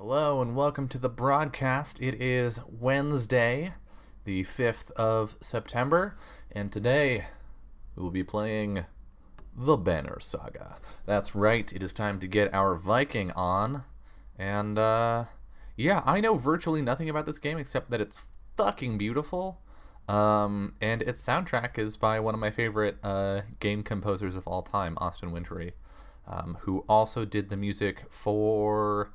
Hello and welcome to the broadcast. It is Wednesday, the 5th of September, and today we will be playing the Banner Saga. That's right, it is time to get our Viking on, and yeah, I know virtually nothing about this game except that it's fucking beautiful, and its soundtrack is by one of my favorite game composers of all time, Austin Wintory, who also did the music for...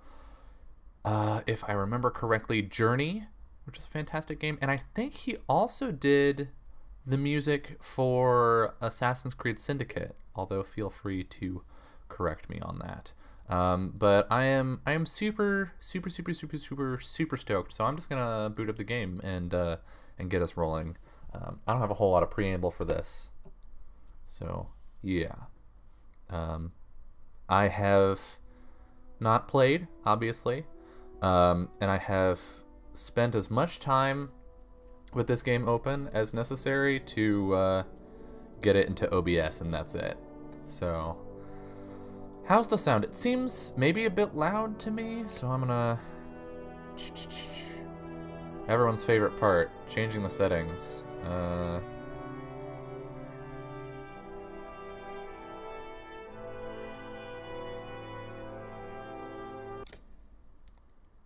if I remember correctly, Journey, which is a fantastic game. And I think he also did the music for Assassin's Creed Syndicate, although feel free to correct me on that. But I am super stoked. So I'm just gonna boot up the game and get us rolling. I don't have a whole lot of preamble for this, so yeah. I have not played, obviously. And I have spent as much time with this game open as necessary to get it into OBS, and that's it. So, how's the sound? It seems maybe a bit loud to me, so I'm gonna... Everyone's favorite part, changing the settings.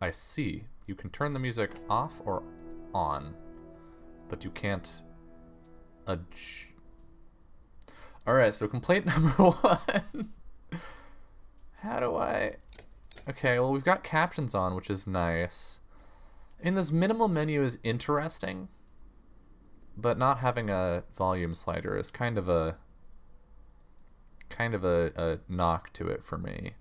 I see. You can turn the music off or on, but you can't Alright, so complaint number one. How do I... Okay, well, we've got captions on, which is nice. And this minimal menu is interesting, but not having a volume slider is kind of a knock to it for me.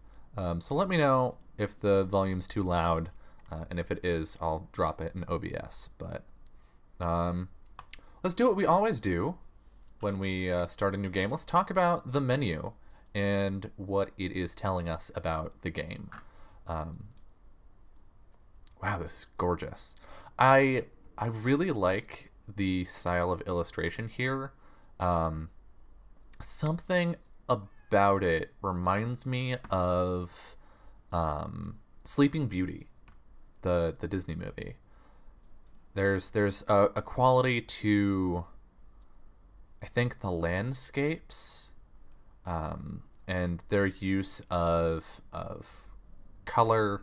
So let me know if the volume's too loud, and if it is, I'll drop it in OBS. But let's do what we always do when we start a new game. Let's talk about the menu and what it is telling us about the game. Wow, this is gorgeous. I really like the style of illustration here. Something about it reminds me of Sleeping Beauty, the Disney movie. There's a quality to, I think, the landscapes, and their use of color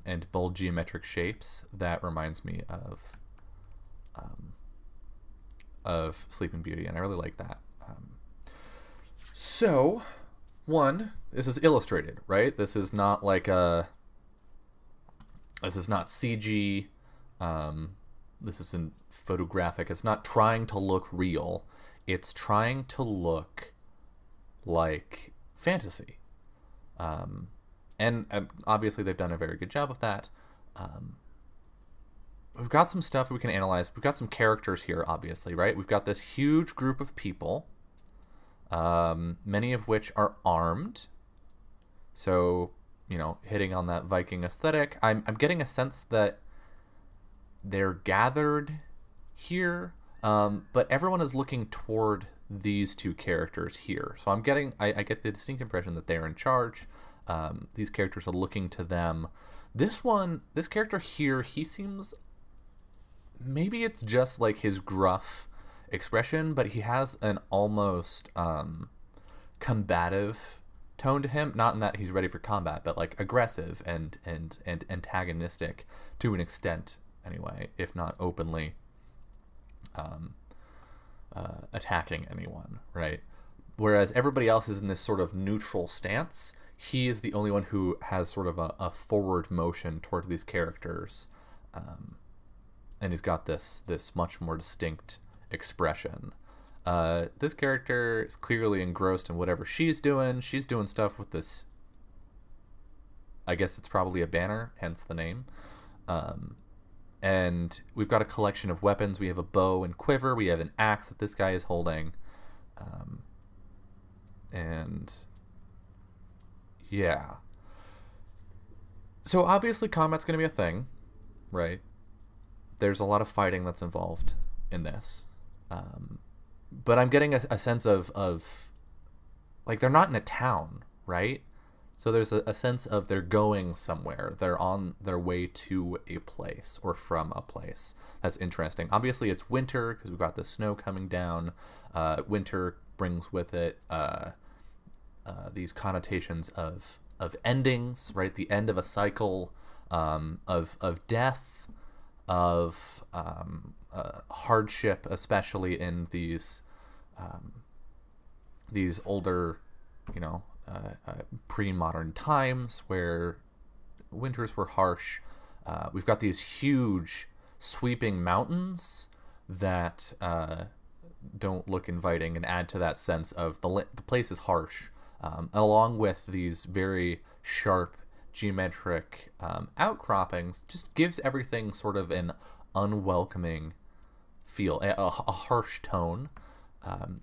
and bold geometric shapes that reminds me of Sleeping Beauty, and I really like that. So, one, this is illustrated, right? This is not like this is not CG. This isn't photographic. It's not trying to look real. It's trying to look like fantasy. And obviously they've done a very good job of that. We've got some stuff we can analyze. We've got some characters here, obviously, right? We've got this huge group of people, many of which are armed. So, you know, hitting on that Viking aesthetic. I'm getting a sense that they're gathered here, but everyone is looking toward these two characters here. So I get the distinct impression that they're in charge. These characters are looking to them. This character here, he seems, maybe it's just like his gruff expression, but he has an almost combative tone to him. Not in that he's ready for combat, but like aggressive and antagonistic to an extent, anyway, if not openly attacking anyone, right? Whereas everybody else is in this sort of neutral stance. He is the only one who has sort of a forward motion toward these characters, and he's got this much more distinct expression. This character is clearly engrossed in whatever she's doing. She's doing stuff with this, I guess it's probably a banner, hence the name. And we've got a collection of weapons. We have a bow and quiver. We have an axe that this guy is holding. And yeah. So obviously combat's going to be a thing, right? There's a lot of fighting that's involved in this. But I'm getting a sense of like, they're not in a town, right? So there's a sense of they're going somewhere. They're on their way to a place or from a place. That's interesting. Obviously, it's winter because we've got the snow coming down. Winter brings with it these connotations of endings, right? The end of a cycle, of death, of hardship, especially in these older, pre-modern times where winters were harsh. We've got these huge sweeping mountains that don't look inviting and add to that sense of the place is harsh, along with these very sharp geometric outcroppings. Just gives everything sort of an unwelcoming feel, a harsh tone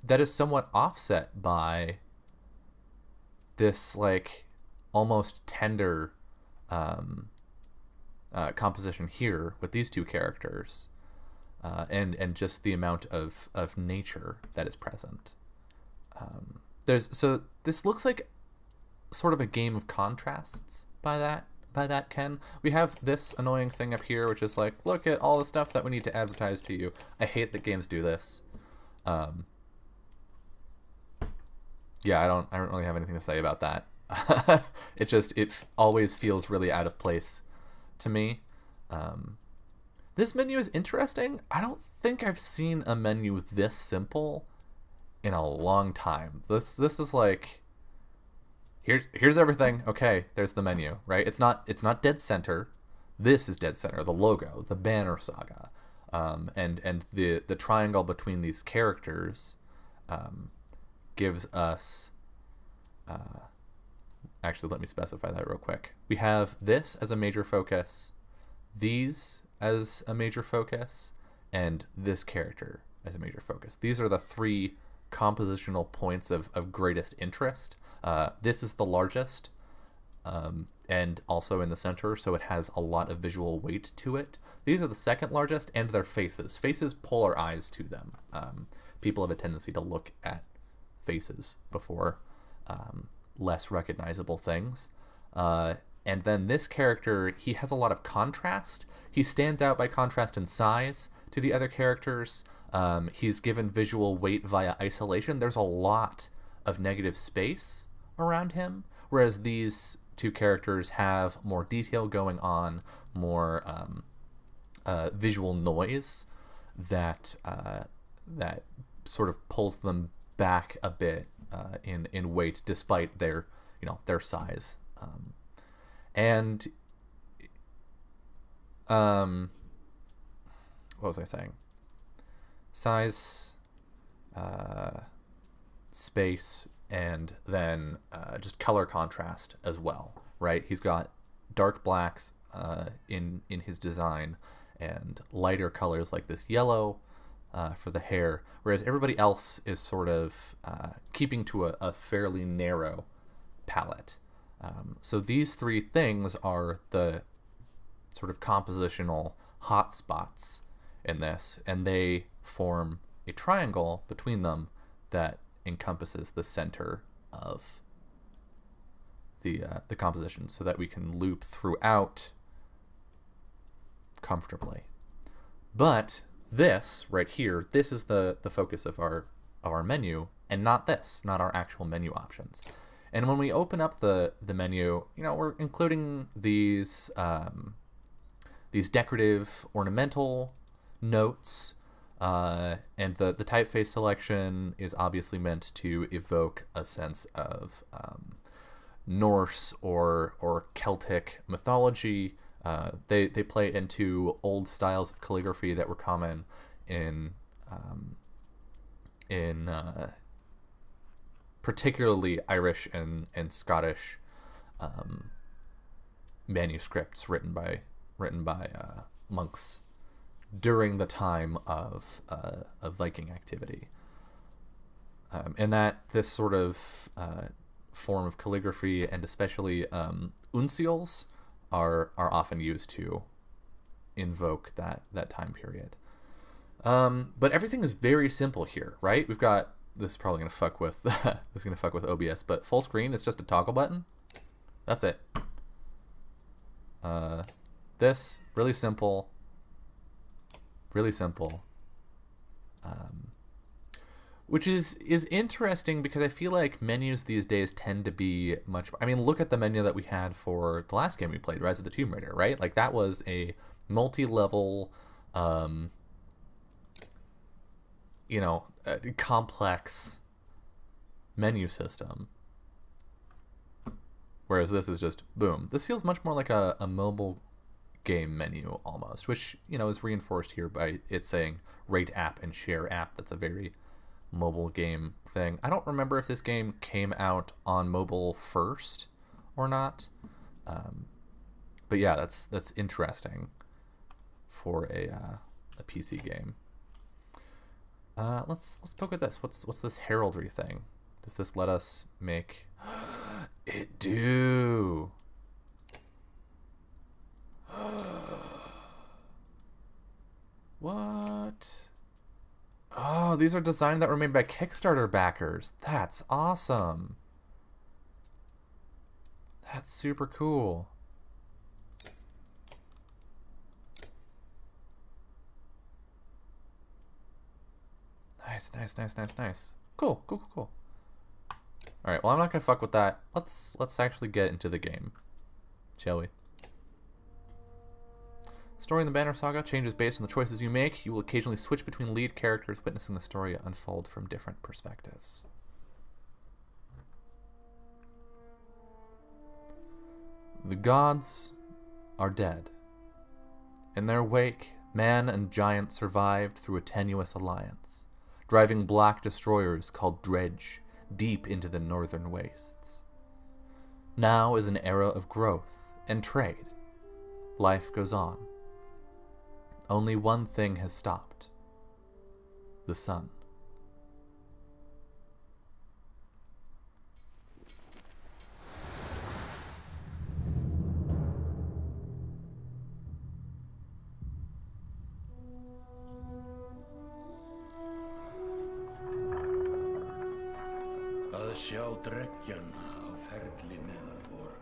that is somewhat offset by this like almost tender composition here with these two characters, and just the amount of nature that is present. So this looks like sort of a game of contrasts by that, Ken. We have this annoying thing up here, which is like, look at all the stuff that we need to advertise to you. I hate that games do this. Yeah, I don't really have anything to say about that. It always feels really out of place to me. This menu is interesting. I don't think I've seen a menu this simple in a long time. This is like, here's everything. Okay, there's the menu, right? It's not dead center. This is dead center. The logo, the banner Saga, and the triangle between these characters gives us. Actually, let me specify that real quick. We have this as a major focus, these as a major focus, and this character as a major focus. These are the three compositional points of greatest interest. This is the largest, and also in the center, so it has a lot of visual weight to it. These are the second largest, and their faces. Faces pull our eyes to them. People have a tendency to look at faces before less recognizable things. And then this character, he has a lot of contrast. He stands out by contrast in size to the other characters. He's given visual weight via isolation. There's a lot of negative space around him, whereas these two characters have more detail going on, more visual noise that sort of pulls them back a bit in weight, despite their size. And what was I saying? Size, space, and then just color contrast as well, right? He's got dark blacks in his design and lighter colors like this yellow for the hair, whereas everybody else is sort of keeping to a fairly narrow palette. So these three things are the sort of compositional hotspots in this, and they form a triangle between them that encompasses the center of the composition, so that we can loop throughout comfortably. But this right here, this is the focus of our menu, and not our actual menu options. And when we open up the menu, we're including these decorative ornamental notes, and the typeface selection is obviously meant to evoke a sense of Norse or Celtic mythology. They play into old styles of calligraphy that were common in particularly Irish and Scottish manuscripts written by monks during the time of Viking activity, and that this sort of form of calligraphy, and especially uncials, are often used to invoke that time period. But everything is very simple here, right? We've got, this is probably gonna fuck with OBS, but full screen is just a toggle button. That's it. This, really simple. Really simple. Which is interesting because I feel like menus these days tend to be much... I mean, look at the menu that we had for the last game we played, Rise of the Tomb Raider, right? Like, that was a multi-level, you know, complex menu system. Whereas this is just, boom. This feels much more like a mobile game menu almost, which, you know, is reinforced here by it saying rate app and share app. That's a very mobile game thing. I don't remember if this game came out on mobile first or not. But yeah, that's interesting for a PC game. Let's poke at this. What's this heraldry thing? Does this let us make... It do. What? Oh, these are designs that were made by Kickstarter backers. That's awesome. That's super cool. Nice, nice, nice, nice, nice. Cool, cool, cool, cool. All right, well, I'm not gonna fuck with that. Let's actually get into the game, shall we? Story in the Banner Saga changes based on the choices you make. You will occasionally switch between lead characters, witnessing the story unfold from different perspectives. The gods are dead. In their wake, man and giant survived through a tenuous alliance, driving black destroyers called Dredge deep into the northern wastes. Now is an era of growth and trade. Life goes on. Only one thing has stopped. The sun. Að sjá dreggjana á ferli neðanvor.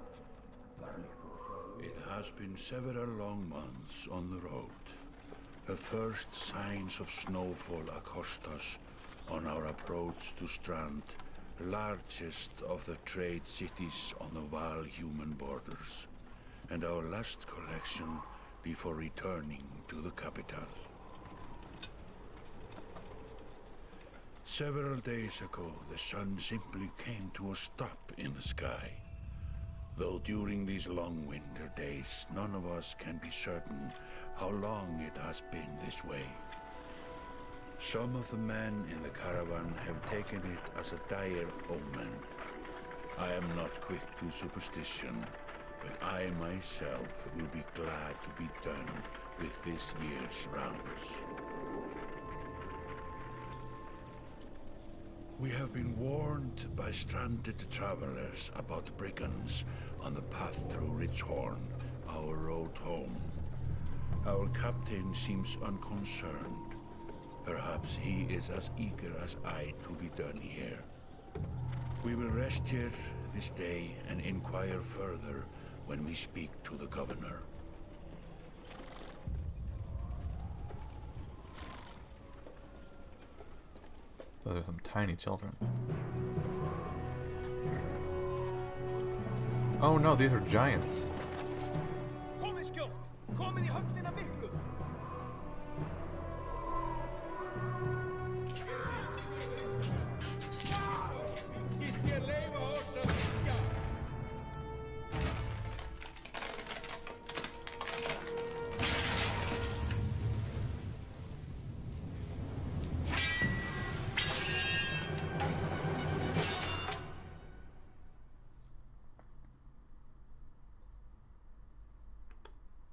It has been several long months on the road. The first signs of snowfall accost us on our approach to Strand, largest of the trade cities on the Val-human borders, and our last collection before returning to the capital. Several days ago, the sun simply came to a stop in the sky. Though during these long winter days, none of us can be certain how long it has been this way. Some of the men in the caravan have taken it as a dire omen. I am not quick to superstition, but I myself will be glad to be done with this year's rounds. We have been warned by stranded travelers about brigands on the path through Ridgehorn, our road home. Our captain seems unconcerned. Perhaps he is as eager as I to be done here. We will rest here this day and inquire further when we speak to the governor. Those are some tiny children. Oh no, these are giants.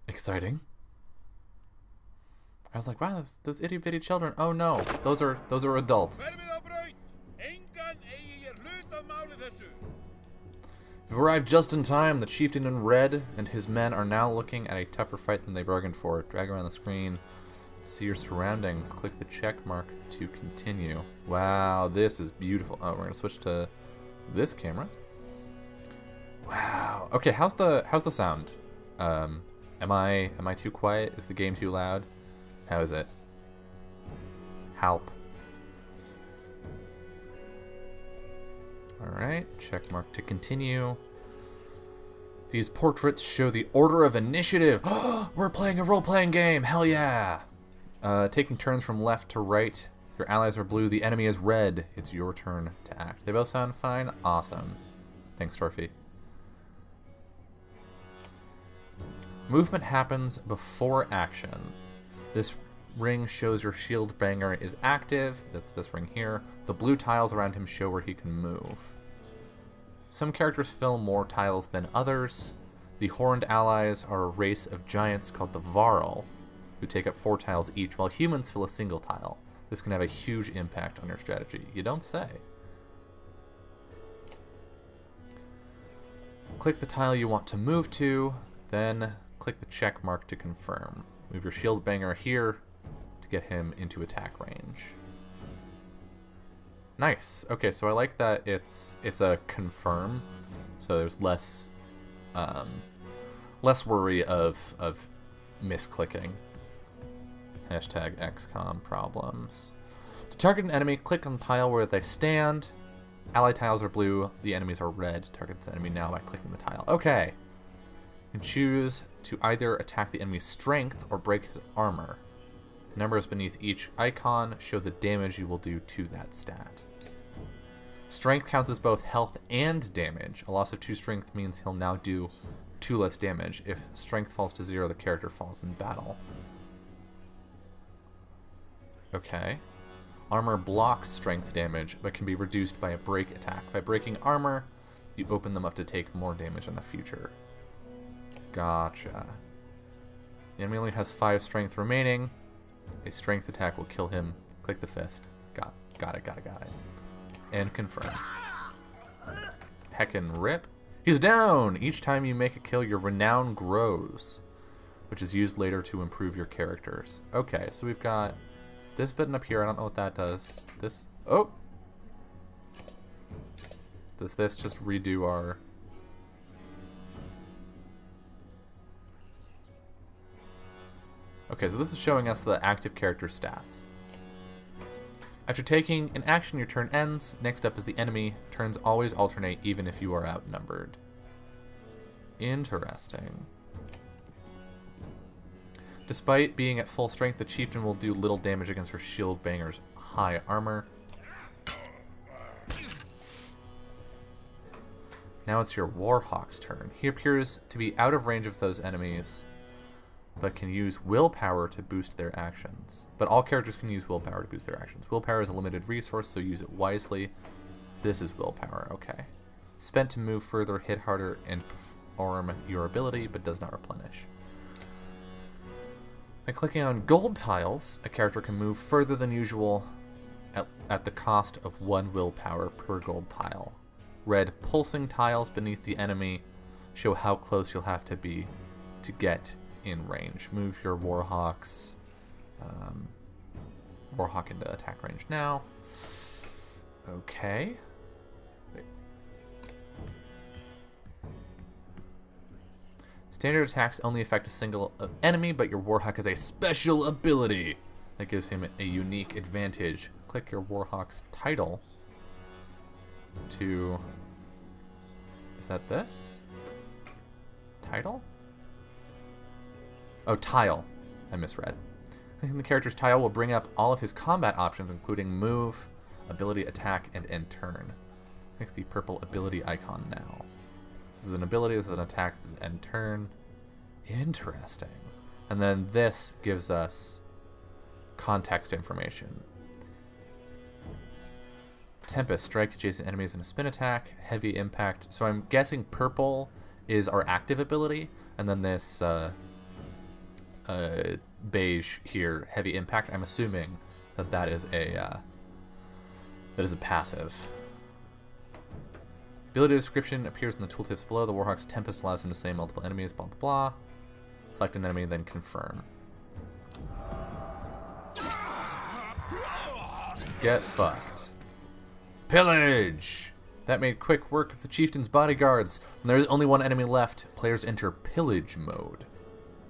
Exciting. I was like, wow, those itty bitty children. Oh no, those are adults. You've arrived just in time. The chieftain in red and his men are now looking at a tougher fight than they bargained for. Drag around the screen. See your surroundings. Click the check mark to continue. Wow, this is beautiful. Oh, we're gonna switch to this camera. Wow. Okay, how's the sound? Am I too quiet? Is the game too loud? How is it? Help. Alright, check mark to continue. These portraits show the order of initiative. We're playing a role-playing game. Hell yeah. Taking turns from left to right. Your allies are blue. The enemy is red. It's your turn to act. They both sound fine. Awesome. Thanks, Torfy. Movement happens before action. This ring shows your shield banger is active. That's this ring here. The blue tiles around him show where he can move. Some characters fill more tiles than others. The horned allies are a race of giants called the Varl, who take up 4 tiles each, while humans fill a single tile. This can have a huge impact on your strategy. You don't say. Click the tile you want to move to, then click the check mark to confirm. Move your shield banger here to get him into attack range. Nice. Okay, so I like that it's a confirm, so there's less worry of misclicking. Hashtag XCOM problems. To target an enemy, click on the tile where they stand. Ally tiles are blue, the enemies are red. Target the enemy now by clicking the tile. Okay. You can choose to either attack the enemy's strength or break his armor. The numbers beneath each icon show the damage you will do to that stat. Strength counts as both health and damage. A loss of 2 strength means he'll now do 2 less damage. If strength falls to 0, the character falls in battle. Okay. Armor blocks strength damage, but can be reduced by a break attack. By breaking armor, you open them up to take more damage in the future. Gotcha. The enemy only has 5 strength remaining. A strength attack will kill him. Click the fist. Got it. And confirm. Heckin' rip. He's down! Each time you make a kill, your renown grows, which is used later to improve your characters. Okay, so we've got this button up here. I don't know what that does. This... Oh! Does this just redo our... Okay, so this is showing us the active character stats. After taking an action, your turn ends. Next up is the enemy. Turns always alternate, even if you are outnumbered. Interesting. Despite being at full strength, the chieftain will do little damage against her shield banger's high armor. Now it's your Warhawk's turn. He appears to be out of range of those enemies, but can use willpower to boost their actions. But all characters can use willpower to boost their actions. Willpower is a limited resource, so use it wisely. This is willpower, okay. Spent to move further, hit harder, and perform your ability, but does not replenish. By clicking on gold tiles, a character can move further than usual at the cost of 1 willpower per gold tile. Red pulsing tiles beneath the enemy show how close you'll have to be to get in range. Move your Warhawks. Warhawk into attack range now. Okay. Wait. Standard attacks only affect a single enemy, but your Warhawk has a special ability that gives him a unique advantage. Click your Warhawk's title to... Is that this? Title? Oh, tile. I misread. Clicking the character's tile will bring up all of his combat options, including move, ability, attack, and end turn. Click the purple ability icon now. This is an ability, this is an attack, this is end turn. Interesting. And then this gives us context information. Tempest, strike adjacent enemies in a spin attack. Heavy impact. So I'm guessing purple is our active ability, and then this beige here, heavy impact. I'm assuming that is a passive. Ability description appears in the tooltips below. The Warhawk's Tempest allows him to slay multiple enemies, blah blah blah. Select an enemy, then confirm. Get fucked. Pillage! That made quick work of the chieftain's bodyguards. When there is only one enemy left, players enter pillage mode.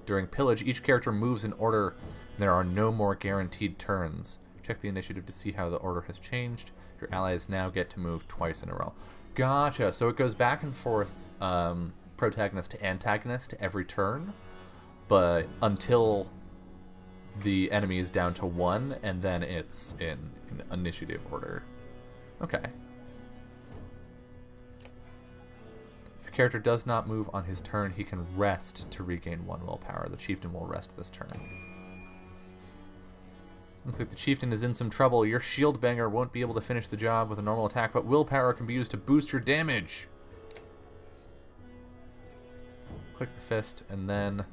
During pillage, each character moves in order, and there are no more guaranteed turns. Check the initiative to see how the order has changed. Your allies now get to move twice in a row. Gotcha. So it goes back and forth, protagonist to antagonist every turn, but until the enemy is down to 1, and then it's in initiative order. Okay. If a character does not move on his turn, he can rest to regain 1 willpower. The chieftain will rest this turn. Looks like the chieftain is in some trouble. Your shield banger won't be able to finish the job with a normal attack, but willpower can be used to boost your damage. Click the fist, and then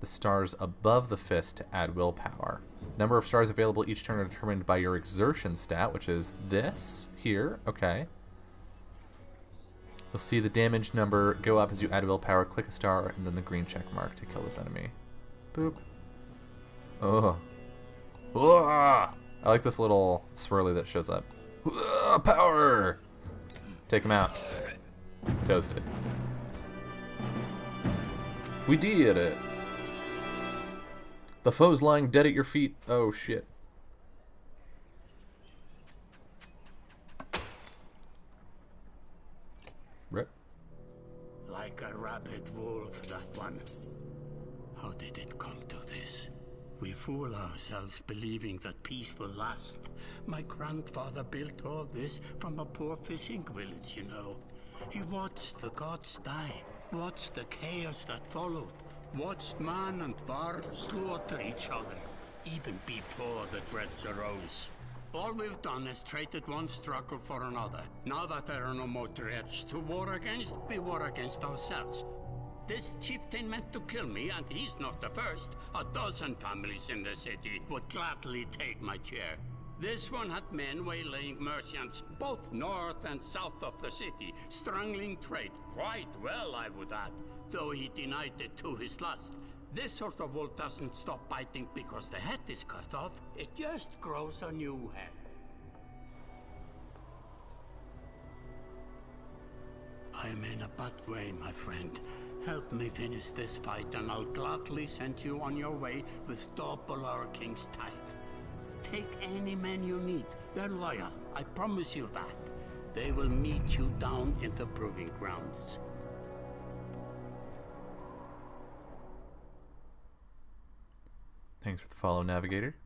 the stars above the fist to add willpower. Number of stars available each turn are determined by your exertion stat, which is this here. Okay. You'll see the damage number go up as you add willpower. Click a star, and then the green check mark to kill this enemy. Boop. Oh. I like this little swirly that shows up. Power! Take him out. Toasted. We did it. The foe's lying dead at your feet. Oh shit. Rip. Like a rabid wolf, that one. How did it come to this? We fool ourselves believing that peace will last. My grandfather built all this from a poor fishing village, you know. He watched the gods die, watched the chaos that followed, watched man and var slaughter each other, even before the dreads arose. All we've done is traded one struggle for another. Now that there are no more dreads to war against, we war against ourselves. This chieftain meant to kill me, and he's not the first. 12 families in the city would gladly take my chair. This one had men waylaying merchants, both north and south of the city, strangling trade, quite well, I would add, though he denied it to his lust. This sort of wolf doesn't stop biting because the head is cut off. It just grows a new head. I am in a bad way, my friend. Help me finish this fight, and I'll gladly send you on your way with double our king's tithe. Take any men you need. They're loyal, I promise you that. They will meet you down in the proving grounds. Thanks for the follow, Navigator.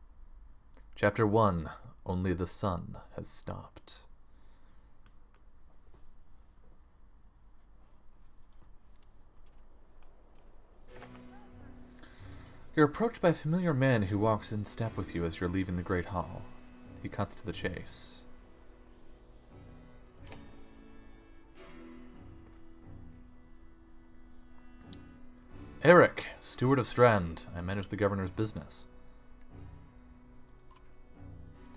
Chapter 1. Only the sun has stopped. You're approached by a familiar man who walks in step with you as you're leaving the Great Hall. He cuts to the chase. Eric, Steward of Strand. I manage the governor's business.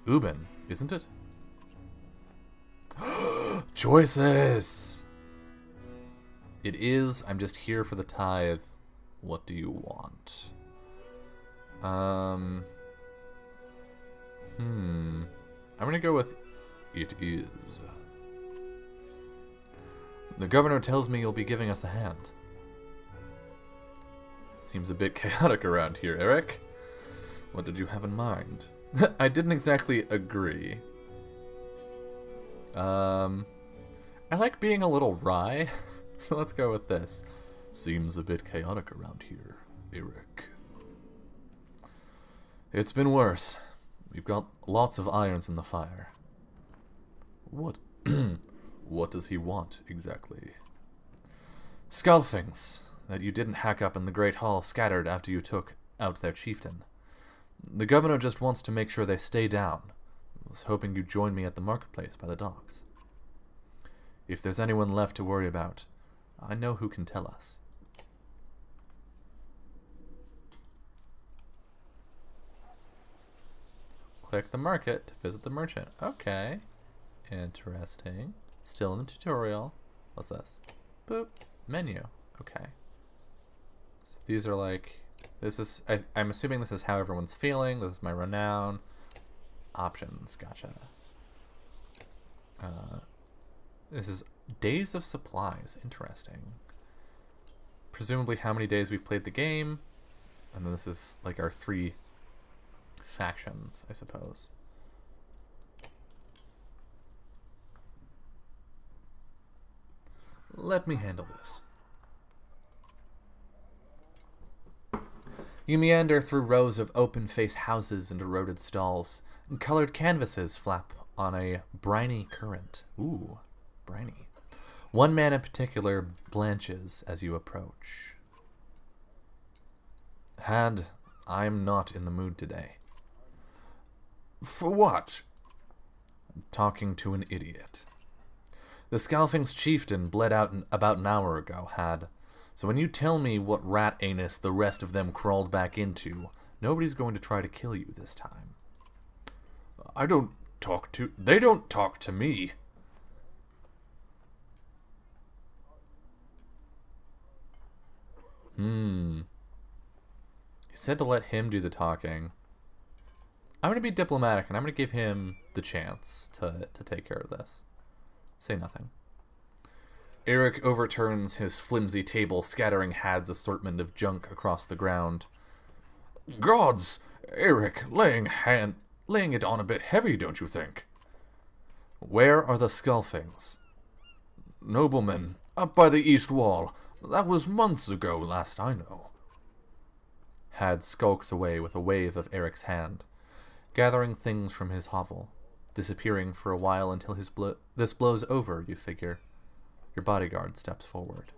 Ubin, isn't it? Choices! It is. I'm just here for the tithe. What do you want? I'm gonna go with it is. The governor tells me you'll be giving us a hand. Seems a bit chaotic around here, Eric. What did you have in mind? I didn't exactly agree. I like being a little wry, so let's go with this. Seems a bit chaotic around here, Eric. It's been worse. We've got lots of irons in the fire. What? What does he want, exactly? Skull things that you didn't hack up in the Great Hall scattered after you took out their chieftain. The governor just wants to make sure they stay down. I was hoping you'd join me at the marketplace by the docks. If there's anyone left to worry about, I know who can tell us. Click the market to visit the merchant. Okay. Interesting. Still in the tutorial. What's this? Boop. Menu. Okay. So these are like... This is... I'm assuming this is how everyone's feeling. This is my renown. Options. Gotcha. This is days of supplies. Interesting. Presumably how many days we've played the game. And then this is like our 3 factions, I suppose. Let me handle this. You meander through rows of open-face houses and eroded stalls, and colored canvases flap on a briny current. Ooh, briny. One man in particular blanches as you approach. Had, I'm not in the mood today. For what? Talking to an idiot. The Scalfing's chieftain bled out about an hour ago, Had. So when you tell me what rat anus the rest of them crawled back into, nobody's going to try to kill you this time. They don't talk to me. He said to let him do the talking. I'm going to be diplomatic, and I'm going to give him the chance to take care of this. Say nothing. Eric overturns his flimsy table, scattering Had's assortment of junk across the ground. Gods! Eric, laying it on a bit heavy, don't you think? Where are the Scalfings? Noblemen, up by the east wall. That was months ago, last I know. Had skulks away with a wave of Eric's hand, gathering things from his hovel, disappearing for a while until this blows over, you figure. Your bodyguard steps forward.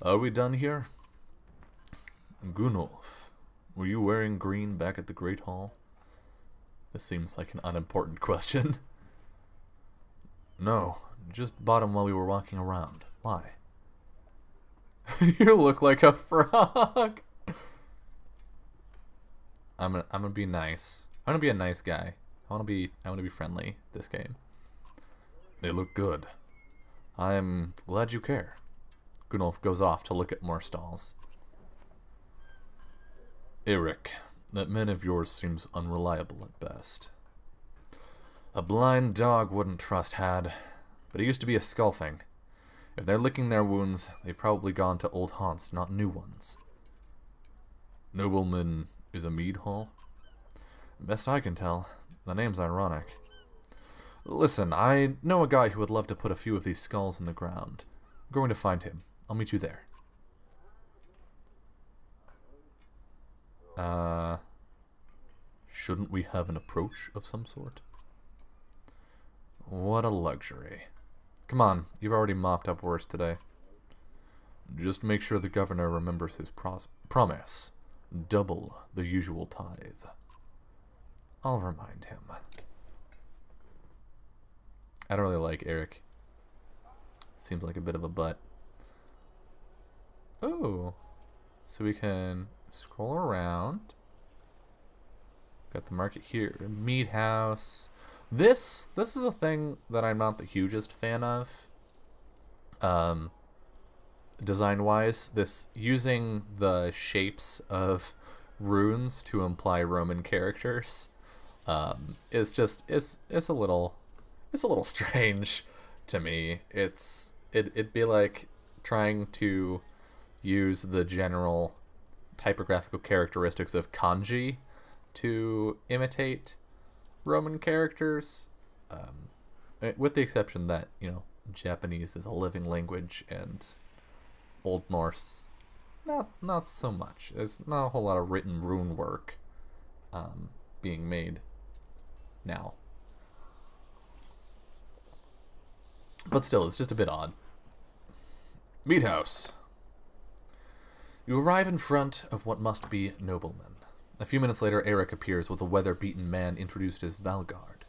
Are we done here? Gunolf, were you wearing green back at the Great Hall? This seems like an unimportant question. No, just bought him while we were walking around. Why? You look like a frog. I'm gonna be nice. I'm gonna be a nice guy. I wanna be friendly this game. They look good. I'm glad you care. Gunolf goes off to look at more stalls. Eric, that man of yours seems unreliable at best. A blind dog wouldn't trust Had, but he used to be a Scalfing. If they're licking their wounds, they've probably gone to old haunts, not new ones. Nobleman is a mead hall? Best I can tell. The name's ironic. Listen, I know a guy who would love to put a few of these skulls in the ground. I'm going to find him. I'll meet you there. Shouldn't we have an approach of some sort? What a luxury. Come on, you've already mopped up worse today. Just make sure the governor remembers his promise. Double the usual tithe. I'll remind him. I don't really like Eric. Seems like a bit of a butt. Oh, so we can scroll around. Got the market here. Meat house. This is a thing that I'm not the hugest fan of. Design-wise, this using the shapes of runes to imply Roman characters. It's a little strange to me. It'd be like trying to use the general typographical characteristics of kanji to imitate Roman characters, with the exception that, you know, Japanese is a living language and Old Norse not so much. There's not a whole lot of written rune work being made now. But still, it's just a bit odd. Meat house. You arrive in front of what must be noblemen. A few minutes later, Eric appears with a weather-beaten man introduced as Valgard.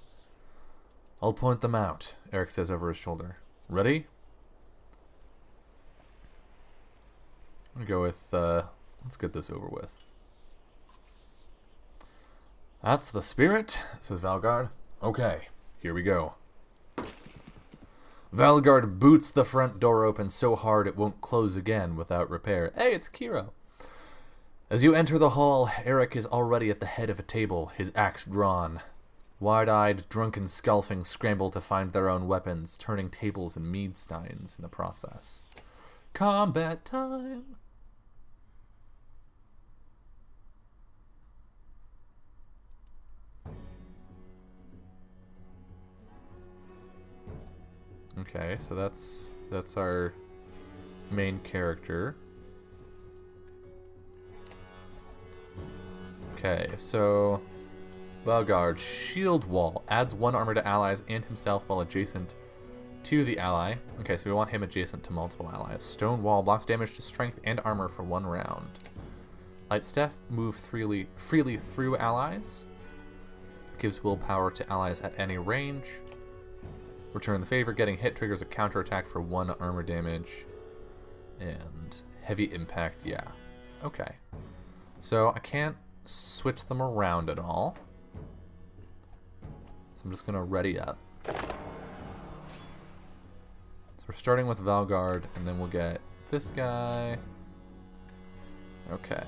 I'll point them out, Eric says over his shoulder. Ready? I'm gonna go with, let's get this over with. That's the spirit, says Valgard. Okay, here we go. Valgard boots the front door open so hard it won't close again without repair. Hey, it's Kiro. As you enter the hall, Eric is already at the head of a table, his axe drawn. Wide-eyed, drunken Skelfings scramble to find their own weapons, turning tables and mead steins in the process. Combat time! Okay, so that's our main character. Okay, so Valgard, Shield Wall, adds 1 armor to allies and himself while adjacent to the ally. Okay, so we want him adjacent to multiple allies. Stone Wall blocks damage to strength and armor for 1 round. Light Step, move freely through allies. Gives willpower to allies at any range. Return the favor, getting hit triggers a counterattack for 1 armor damage. And heavy impact, yeah. Okay. So I can't switch them around at all. So I'm just gonna ready up. So we're starting with Valgard, and then we'll get this guy. Okay.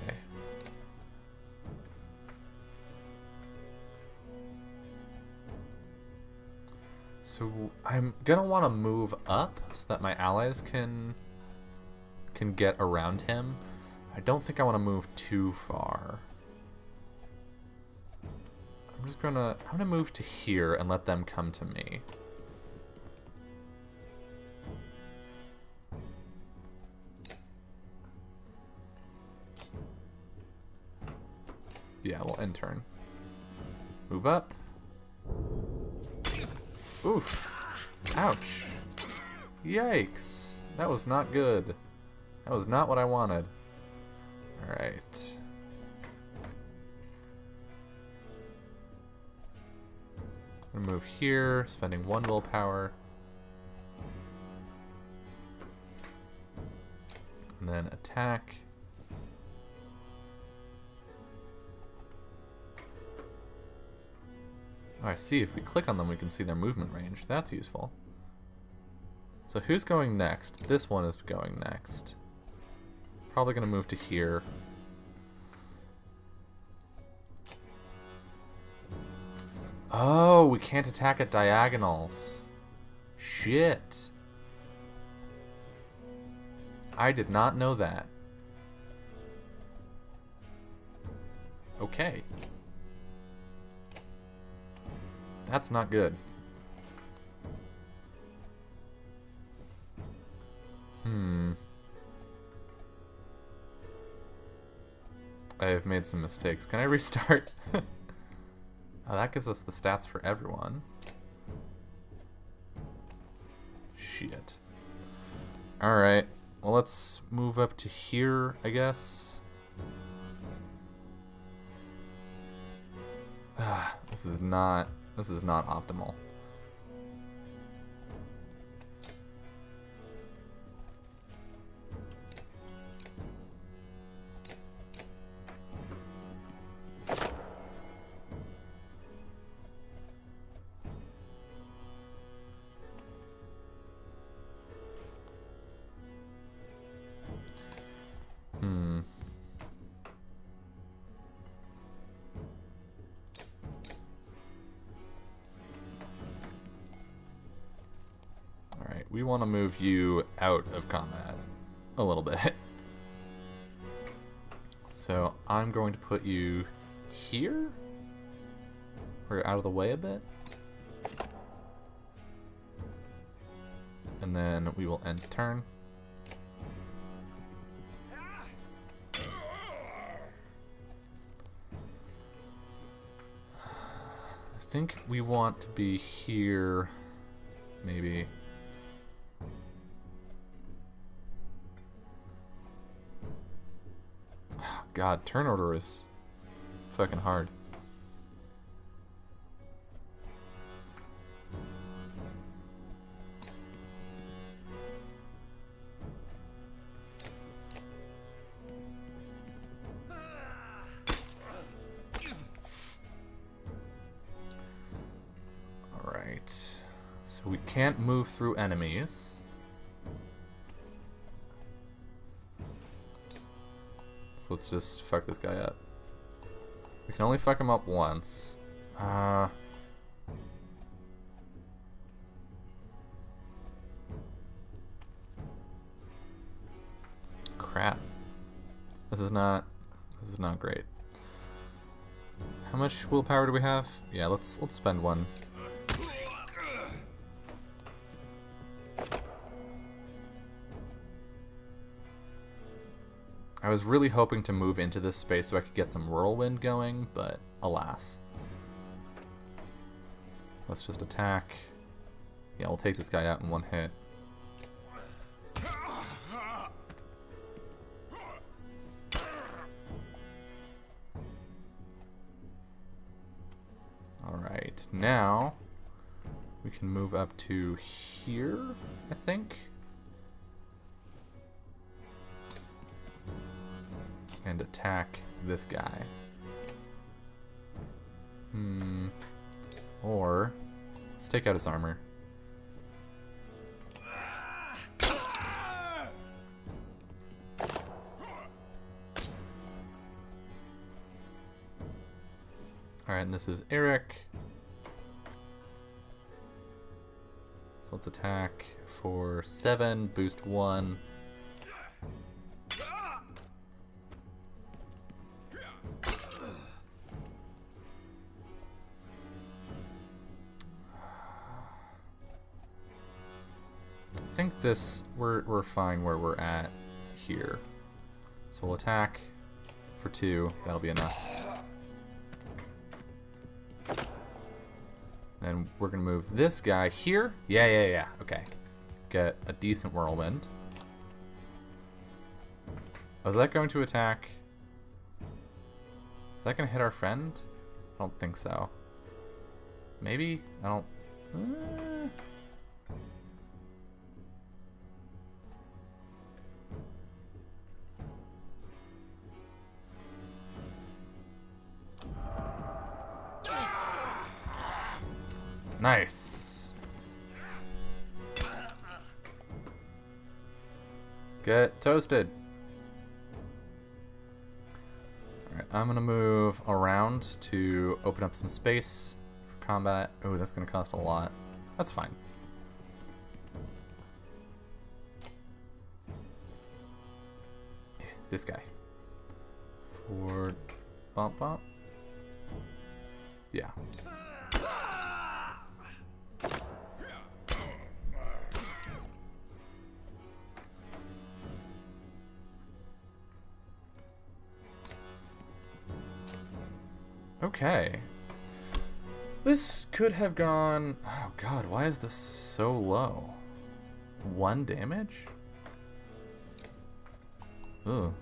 So I'm gonna want to move up so that my allies can get around him. I don't think I want to move too far. I'm gonna move to here and let them come to me. Yeah, we'll end turn. Move up. Oof. Ouch. Yikes. That was not good. That was not what I wanted. Alright. I'm gonna move here, spending 1 willpower. And then attack. Oh, I see. If we click on them, we can see their movement range. That's useful. So who's going next? This one is going next. Probably going to move to here. Oh, we can't attack at diagonals. Shit. I did not know that. Okay. That's not good. I have made some mistakes. Can I restart? Oh, that gives us the stats for everyone. Shit. Alright. Well, let's move up to here, I guess. This is not optimal. We want to move you out of combat a little bit. So I'm going to put you here, or out of the way a bit. And then we will end turn. I think we want to be here, maybe. God, turn order is fucking hard. Alright. So we can't move through enemies. Let's just fuck this guy up. We can only fuck him up once. crap. This is not great. How much willpower do we have? Yeah, let's spend one. I was really hoping to move into this space so I could get some whirlwind going, but alas. Let's just attack. Yeah, we'll take this guy out in one hit. Alright, now we can move up to here, I think. And attack this guy. Or let's take out his armor. Alright, and this is Eric. So let's attack for 7, boost 1. I think this, we're fine where we're at here. So we'll attack for 2, that'll be enough. And we're gonna move this guy here. Yeah, okay. Get a decent whirlwind. Oh, is that going to attack? Is that gonna hit our friend? I don't think so. Maybe? I don't... Nice. Get toasted. Alright, I'm gonna move around to open up some space for combat. Oh, that's gonna cost a lot. That's fine. This guy. For bump bump. Yeah. Okay. This could have gone... Oh god, why is this so low? 1 damage? Ugh.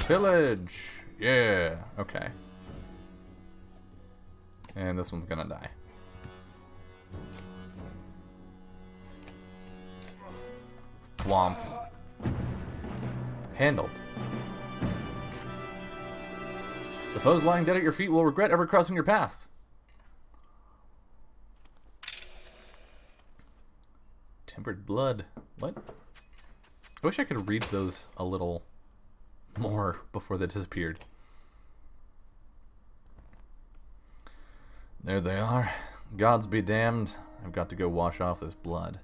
Village! Yeah, okay. And this one's gonna die. Thwomp. Handled. The foes lying dead at your feet will regret ever crossing your path. Tempered blood. What? I wish I could read those a little more before they disappeared. There they are. Gods be damned. I've got to go wash off this blood.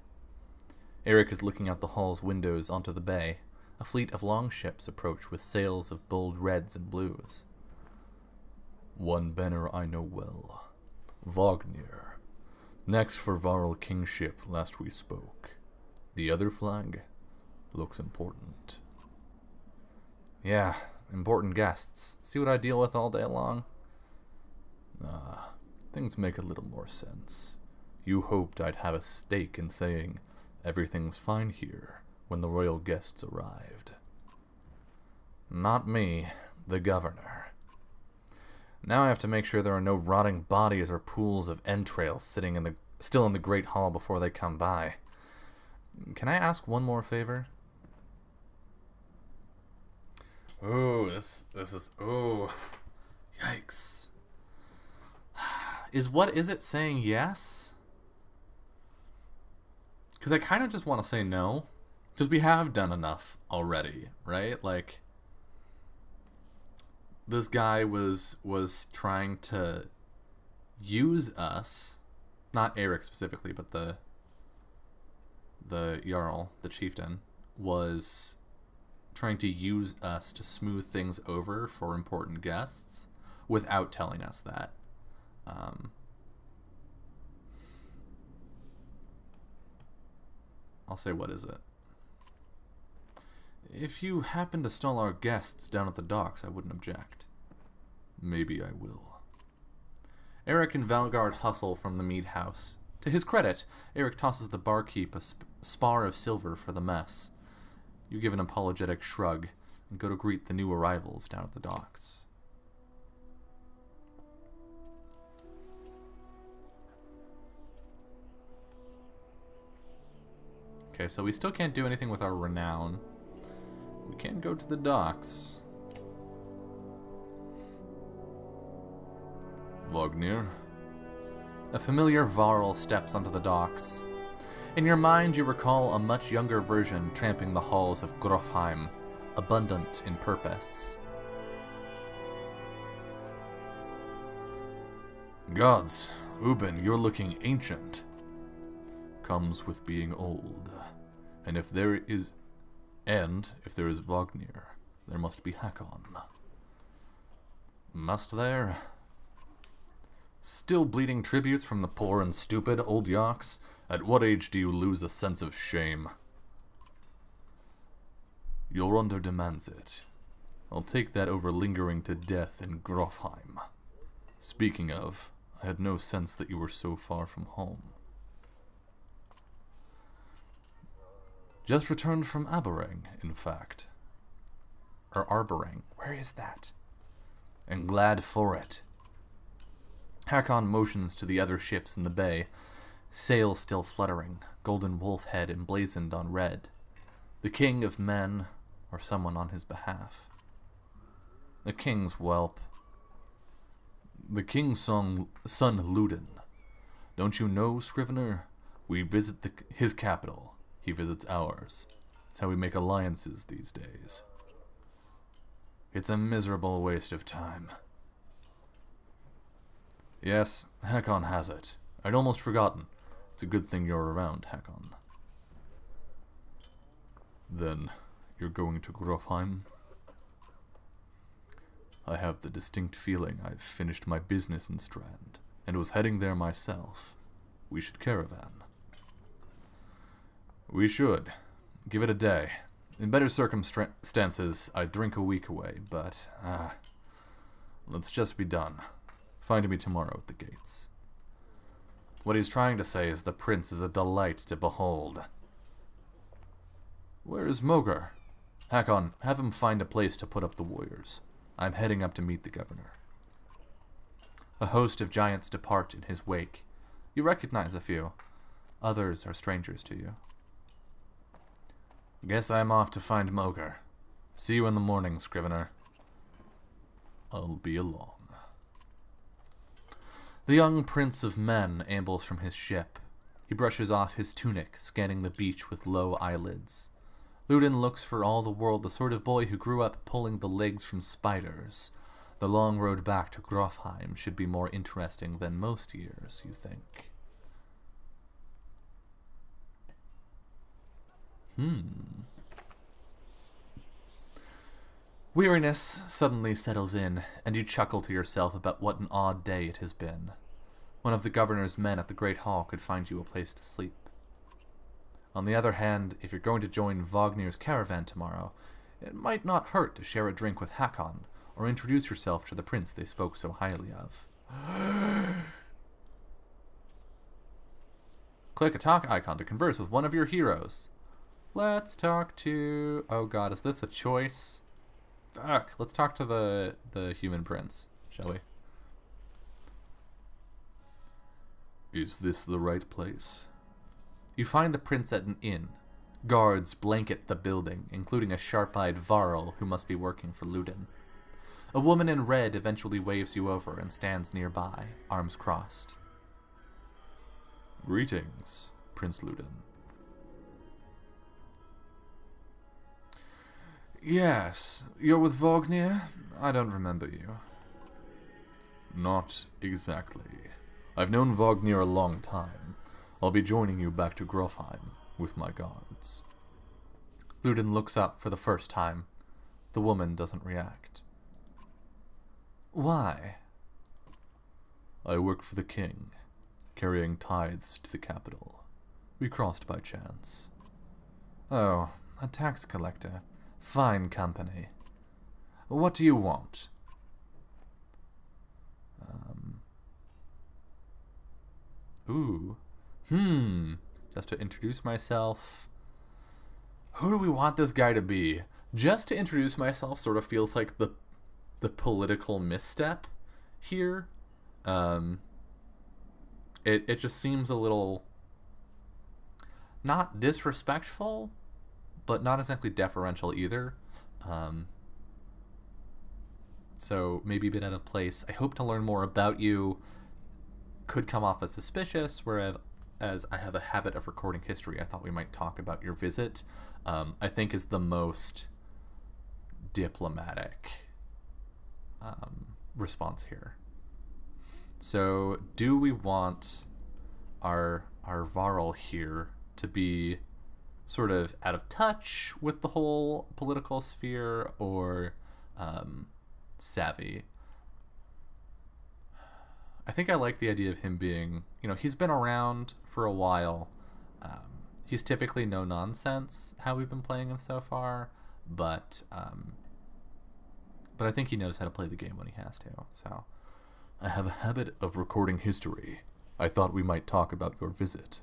Eric is looking out the hall's windows onto the bay. A fleet of longships approach with sails of bold reds and blues. One banner I know well. Wagner. Next for Varl kingship last we spoke. The other flag looks important. Yeah, important guests. See what I deal with all day long? Things make a little more sense. You hoped I'd have a stake in saying everything's fine here when the royal guests arrived. Not me, the governor. Now I have to make sure there are no rotting bodies or pools of entrails sitting still in the Great Hall before they come by. Can I ask one more favor? Ooh, this is, ooh, yikes. What is it saying yes? Because I kind of just want to say no. Because we have done enough already, right? Like, this guy was trying to use us, not Eric specifically, but the Jarl, the chieftain, was trying to use us to smooth things over for important guests without telling us that. I'll say, what is it? If you happen to stall our guests down at the docks, I wouldn't object. Maybe I will. Eric and Valgard hustle from the mead house. To his credit, Eric tosses the barkeep a spar of silver for the mess. You give an apologetic shrug and go to greet the new arrivals down at the docks. Okay, so we still can't do anything with our renown. We can go to the docks. Wagner. A familiar Varl steps onto the docks. In your mind, you recall a much younger version tramping the halls of Grofheim, abundant in purpose. Gods, Ubin, you're looking ancient. Comes with being old. And if there is Wagner, there must be Hakon. Must there? Still bleeding tributes from the poor and stupid, old yaks? At what age do you lose a sense of shame? Your Under demands it. I'll take that over lingering to death in Grofheim. Speaking of, I had no sense that you were so far from home. Just returned from Aberang, in fact. Or Arberang. Where is that? And glad for it. Hakon motions to the other ships in the bay, sails still fluttering, golden wolf head emblazoned on red. The king of men, or someone on his behalf. The king's whelp. The king's son Ludin. Don't you know, Scrivener? We visit his capital. He visits ours. It's how we make alliances these days. It's a miserable waste of time. Yes, Hakon has it. I'd almost forgotten. It's a good thing you're around, Hakon. Then, you're going to Grofheim? I have the distinct feeling I've finished my business in Strand, and was heading there myself. We should caravan. We should. Give it a day. In better circumstances, I'd drink a week away, but, let's just be done. Find me tomorrow at the gates. What he's trying to say is the prince is a delight to behold. Where is Mogar? Hakon, have him find a place to put up the warriors. I'm heading up to meet the governor. A host of giants depart in his wake. You recognize a few. Others are strangers to you. Guess I'm off to find Mogar. See you in the morning, Scrivener. I'll be along. The young prince of men ambles from his ship. He brushes off his tunic, scanning the beach with low eyelids. Ludin looks for all the world the sort of boy who grew up pulling the legs from spiders. The long road back to Grofheim should be more interesting than most years, you think. Weariness suddenly settles in, and you chuckle to yourself about what an odd day it has been. One of the governor's men at the Great Hall could find you a place to sleep. On the other hand, if you're going to join Wagner's caravan tomorrow, it might not hurt to share a drink with Hakon, or introduce yourself to the prince they spoke so highly of. Click a talk icon to converse with one of your heroes. Let's talk to... Oh god, is this a choice? Fuck, let's talk to the human prince, shall we? Is this the right place? You find the prince at an inn. Guards blanket the building, including a sharp-eyed Varl who must be working for Ludin. A woman in red eventually waves you over and stands nearby, arms crossed. Greetings, Prince Ludin. Yes, you're with Wagner? I don't remember you. Not exactly. I've known Wagner a long time. I'll be joining you back to Grofheim with my guards. Luden looks up for the first time. The woman doesn't react. Why? I work for the king, carrying tithes to the capital. We crossed by chance. Oh, a tax collector. Fine company. What do you want? Just to introduce myself. Who do we want this guy to be? Just to introduce myself sort of feels like the political misstep here. It just seems a little not disrespectful, but not exactly deferential either. So maybe a bit out of place. I hope to learn more about you. Could come off as suspicious, whereas I have a habit of recording history, I thought we might talk about your visit. I think is the most diplomatic response here. So, do we want our Varl here to be sort of out of touch with the whole political sphere, or savvy? I think I like the idea of him being, he's been around for a while. He's typically no nonsense how we've been playing him so far, but I think he knows how to play the game when he has to. So, I have a habit of recording history. I thought we might talk about your visit.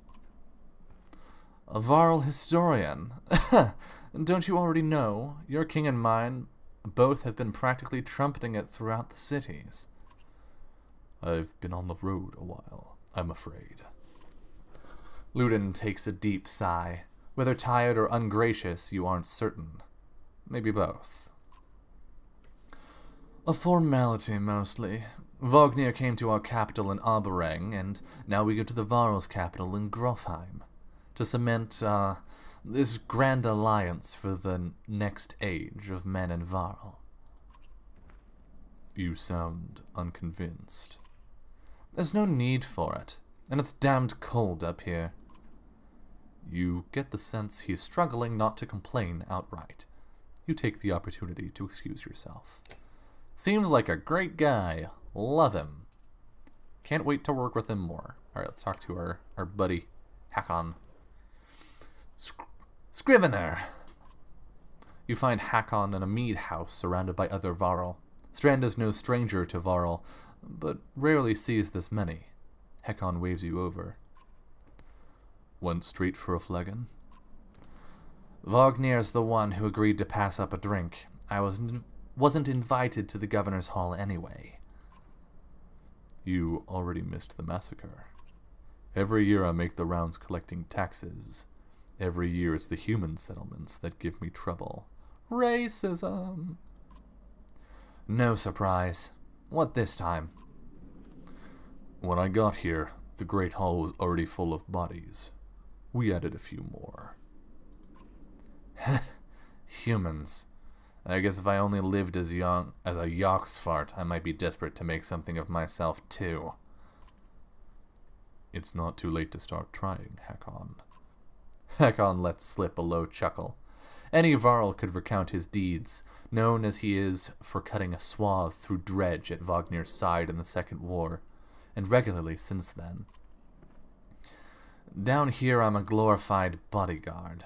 A Varl historian. Don't you already know? Your king and mine both have been practically trumpeting it throughout the cities. I've been on the road a while, I'm afraid. Luden takes a deep sigh. Whether tired or ungracious, you aren't certain. Maybe both. A formality, mostly. Wagner came to our capital in Abereng, and now we go to the Varl's capital in Grofheim, to cement this grand alliance for the next age of men and Varl. You sound unconvinced. There's no need for it, and it's damned cold up here. You get the sense he is struggling not to complain outright. You take the opportunity to excuse yourself. Seems like a great guy. Love him. Can't wait to work with him more. Alright, let's talk to our buddy, Hakon. Scrivener! You find Hakon in a mead house surrounded by other Varl. Strand is no stranger to Varl, but rarely sees this many. Hakon waves you over. Went straight for a flagon? Wagner's the one who agreed to pass up a drink. I wasn't invited to the governor's hall anyway. You already missed the massacre. Every year I make the rounds collecting taxes. Every year it's the human settlements that give me trouble. Racism! No surprise. What this time? When I got here, the Great Hall was already full of bodies. We added a few more. Humans. I guess if I only lived as young as a Yoxfart, I might be desperate to make something of myself too. It's not too late to start trying, Hakon. Hakon lets slip a low chuckle. Any Varl could recount his deeds, known as he is for cutting a swath through Dredge at Wagner's side in the Second War, and regularly since then. Down here I'm a glorified bodyguard.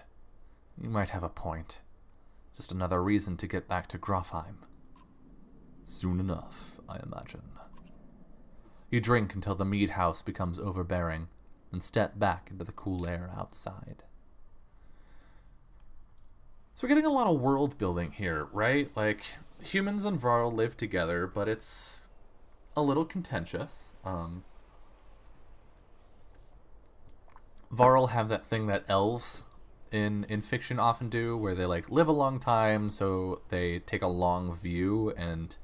You might have a point. Just another reason to get back to Grofheim. Soon enough, I imagine. You drink until the mead house becomes overbearing, and step back into the cool air outside. So we're getting a lot of world building here, right? Like, humans and Varl live together, but it's a little contentious. Varl have that thing that elves in fiction often do, where they like live a long time, so they take a long view, and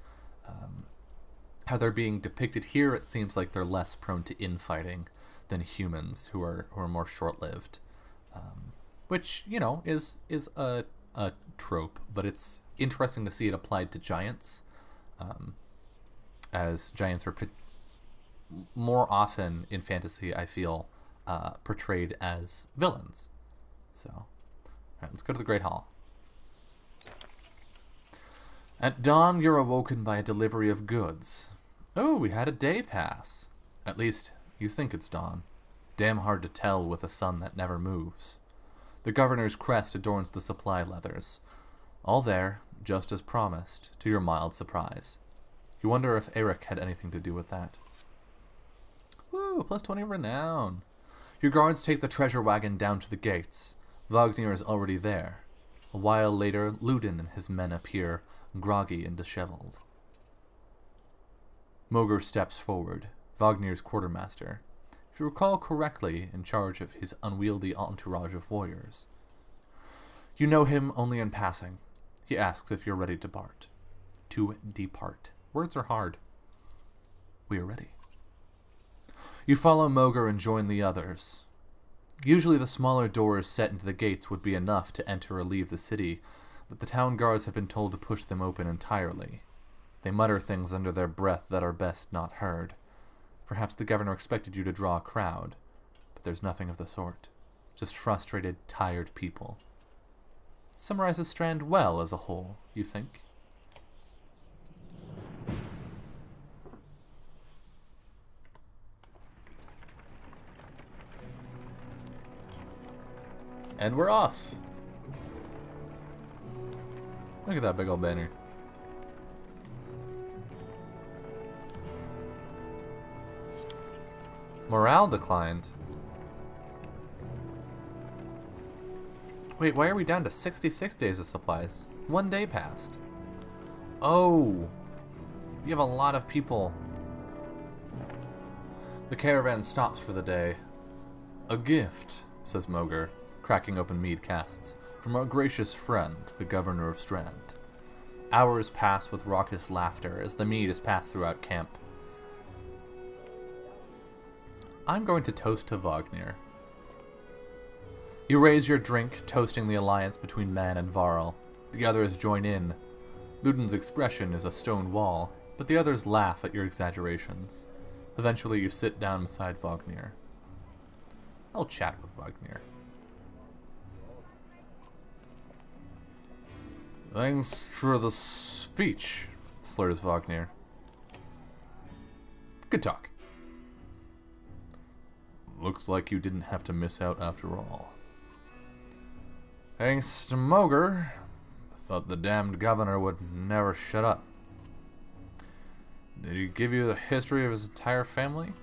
how they're being depicted here, it seems like they're less prone to infighting than humans who are more short-lived, which is a trope, but it's interesting to see it applied to giants, as giants are more often in fantasy, I feel, portrayed as villains. So, all right, let's go to the Great Hall. At dawn, you're awoken by a delivery of goods. Oh, we had a day pass. At least, you think it's dawn. Damn hard to tell with a sun that never moves. The governor's crest adorns the supply leathers. All there, just as promised, to your mild surprise. You wonder if Eric had anything to do with that. Woo, plus 20 renown. Your guards take the treasure wagon down to the gates. Wagner is already there. A while later, Ludin and his men appear, groggy and disheveled. Moger steps forward, Wagner's quartermaster, if you recall correctly, in charge of his unwieldy entourage of warriors. You know him only in passing. He asks if you're ready to depart. To depart. Words are hard. We are ready. You follow Moger and join the others. Usually the smaller doors set into the gates would be enough to enter or leave the city, but the town guards have been told to push them open entirely. They mutter things under their breath that are best not heard. Perhaps the governor expected you to draw a crowd, but there's nothing of the sort. Just frustrated, tired people. Summarizes Strand well as a whole, you think? And we're off. Look at that big old banner. Morale declined. Wait, why are we down to 66 days of supplies? 1 day passed. Oh, you have a lot of people. The caravan stops for the day. A gift, says Moger, cracking open mead casks, from our gracious friend, the governor of Strand. Hours pass with raucous laughter as the mead is passed throughout camp. I'm going to toast to Wagner. You raise your drink, toasting the alliance between man and Varl. The others join in. Ludin's expression is a stone wall, but the others laugh at your exaggerations. Eventually you sit down beside Wagner. I'll chat with Wagner. Thanks for the speech, slurs Wagner. Good talk. Looks like you didn't have to miss out after all. Thanks to Moger, thought the damned governor would never shut up. Did he give you the history of his entire family?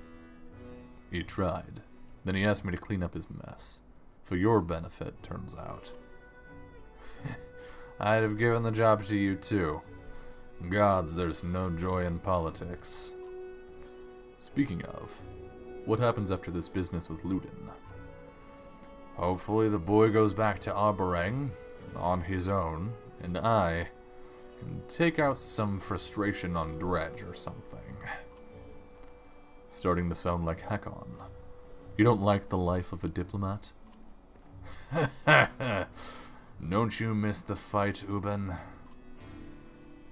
He tried. Then he asked me to clean up his mess. For your benefit, turns out. I'd have given the job to you too. Gods, there's no joy in politics. Speaking of, what happens after this business with Ludin? Hopefully the boy goes back to Aberang on his own, and I can take out some frustration on Dredge or something. Starting to sound like Hakon. You don't like the life of a diplomat? Don't you miss the fight, Uben?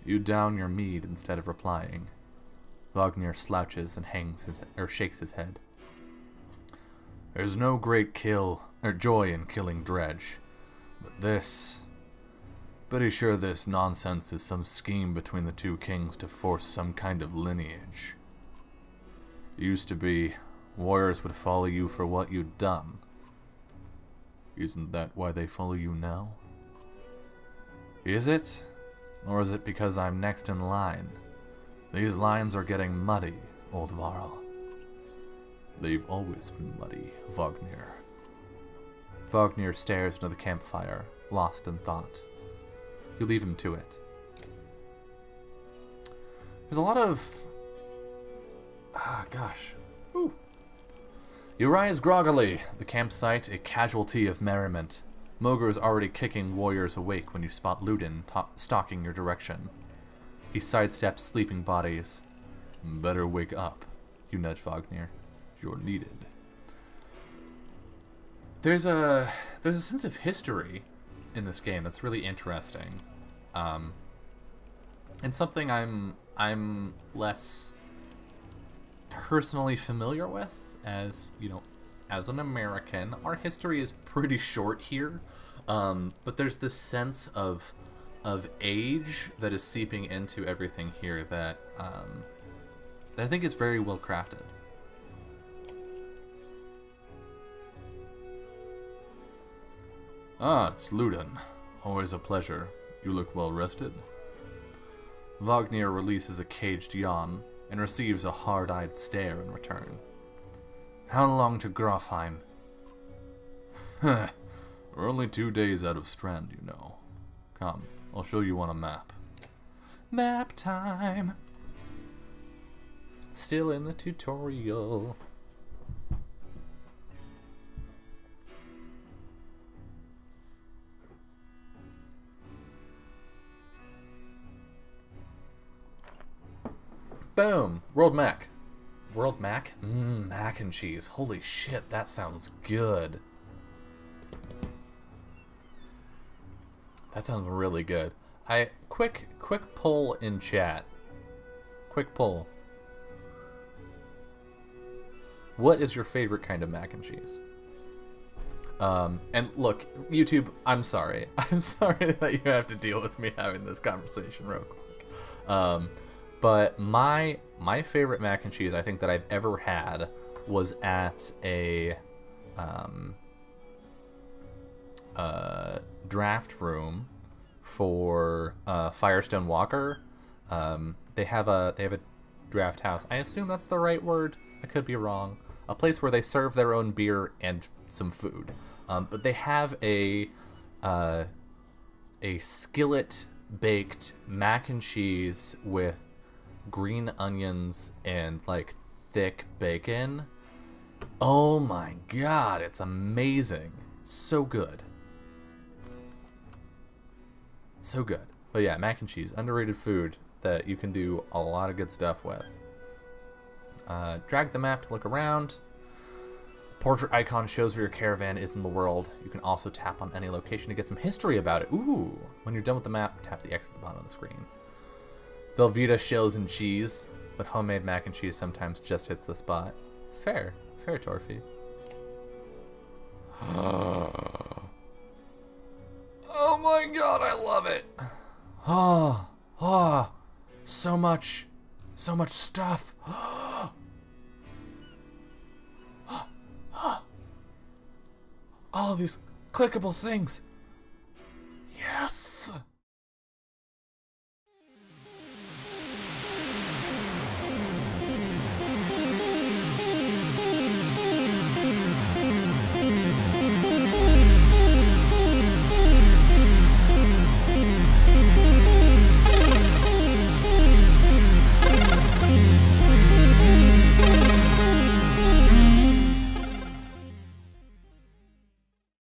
You down your mead instead of replying. Wagner slouches and shakes his head. There's no great joy in killing Dredge, but this... Pretty sure this nonsense is some scheme between the two kings to force some kind of lineage. It used to be, warriors would follow you for what you'd done. Isn't that why they follow you now? Is it? Or is it because I'm next in line? These lines are getting muddy, old Varl. They've always been muddy, Wagner. Wagner stares into the campfire, lost in thought. You leave him to it. There's a lot of... gosh. Ooh. You rise groggily, the campsite a casualty of merriment. Moger is already kicking warriors awake when you spot Ludin stalking your direction. He sidesteps sleeping bodies. Better wake up, you nudge Wagner. You're needed. There's a sense of history in this game that's really interesting, and something I'm less personally familiar with, as you know, as an American. Our history is pretty short here, but there's this sense of age that is seeping into everything here that I think is very well crafted. Ah, it's Luden. Always a pleasure. You look well rested. Wagner releases a caged yawn and receives a hard-eyed stare in return. How long to Grofheim? We're only 2 days out of Strand, you know. Come, I'll show you on a map. Map time! Still in the tutorial. Boom! World Mac. World Mac? Mac and cheese. Holy shit, that sounds good. That sounds really good. Quick poll in chat. Quick poll. What is your favorite kind of mac and cheese? And look, YouTube, I'm sorry. I'm sorry that you have to deal with me having this conversation real quick. But my favorite mac and cheese I think that I've ever had was at a draft room for Firestone Walker. They have a draft house. I assume that's the right word. I could be wrong. A place where they serve their own beer and some food. But they have a skillet baked mac and cheese with green onions and like thick bacon. Oh my god, it's amazing. So good. So good. But yeah, mac and cheese, underrated food that you can do a lot of good stuff with. Drag the map to look around. Portrait icon shows where your caravan is in the world. You can also tap on any location to get some history about it. Ooh! When you're done with the map, tap the X at the bottom of the screen. Velveeta shells and cheese, but homemade mac and cheese sometimes just hits the spot. Fair. Fair, Torfy. Oh my god, I love it! So much stuff. All these clickable things. Yes.